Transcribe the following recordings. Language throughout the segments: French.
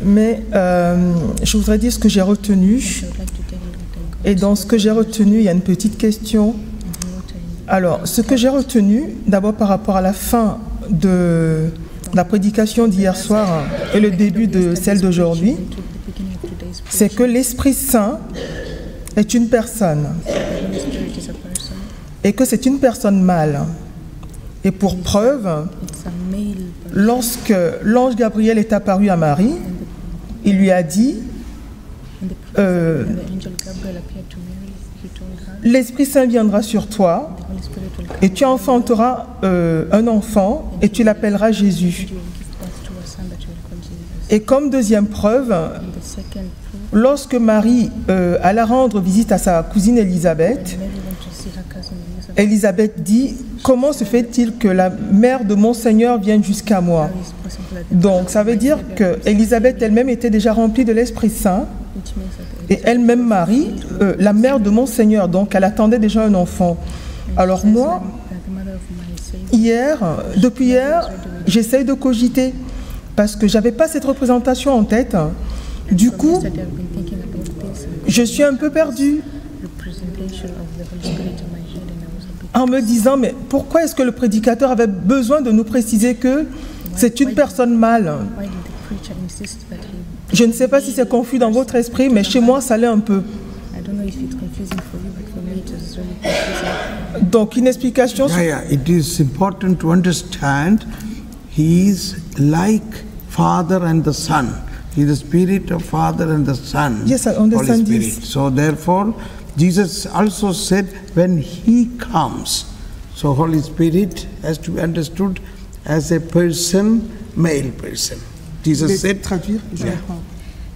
Mais je voudrais dire ce que j'ai retenu. Et dans ce que j'ai retenu, il y a une petite question. Alors, ce que j'ai retenu, d'abord par rapport à la fin de la prédication d'hier soir et le début de celle d'aujourd'hui, c'est que l'Esprit Saint est une personne et que c'est une personne mâle. Et pour preuve, lorsque l'ange Gabriel est apparu à Marie, il lui a dit l'Esprit Saint viendra sur toi et tu enfanteras un enfant et tu l'appelleras Jésus. Et comme deuxième preuve, lorsque Marie alla rendre visite à sa cousine Élisabeth, Élisabeth dit « Comment se fait-il que la mère de mon Seigneur vienne jusqu'à moi ?» Donc ça veut dire que Élisabeth elle-même était déjà remplie de l'Esprit Saint et elle-même Marie, la mère de mon Seigneur, donc elle attendait déjà un enfant. Alors moi, depuis hier, j'essaye de cogiter parce que je n'avais pas cette représentation en tête. Du coup, je suis un peu perdue en me disant, mais pourquoi est-ce que le prédicateur avait besoin de nous préciser que c'est une personne mâle? Je ne sais pas si c'est confus dans votre esprit, mais chez moi, ça l'est un peu. Donc, une explication... It is important to understand he is like Father and the Son. He is the Spirit of Father and the Son. Yes, I understand this. So therefore, Jesus also said when he comes, so Holy Spirit has to be understood as a person, male person. Jesus said,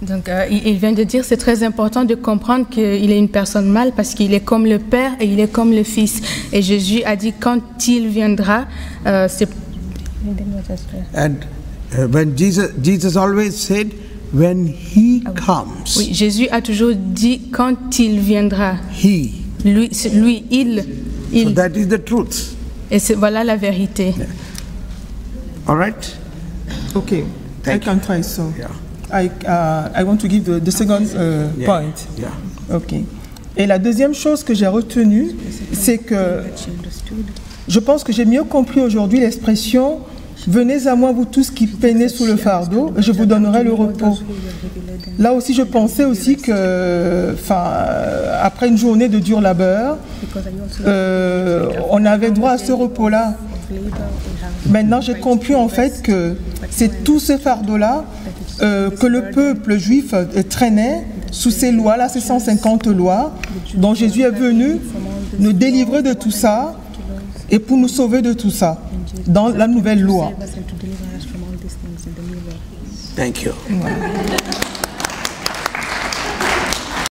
Donc il vient de dire c'est très important de comprendre qu'il est une personne mâle parce qu'il est comme le Père et il est comme le Fils. Et Jésus a dit quand il viendra, c'est... And when Jesus always said when he comes. Oui, Jésus a toujours dit quand il viendra. He. Lui, il. So that is the truth. Et voilà la vérité. Yeah. All right. Okay. I can try so. Yeah. I want to give the second point. Yeah. Okay. Et la deuxième chose que j'ai retenue, c'est que je pense que j'ai mieux compris aujourd'hui l'expression « Venez à moi, vous tous qui peinez sous le fardeau, et je vous donnerai le repos ». Là aussi, je pensais aussi que, après une journée de dur labeur, on avait droit à ce repos-là. Maintenant, j'ai compris en fait que c'est tout ce fardeau-là que le peuple juif traînait sous ces lois-là, ces 150 lois, dont Jésus est venu nous délivrer de tout ça et pour nous sauver de tout ça, dans la nouvelle loi. Thank you.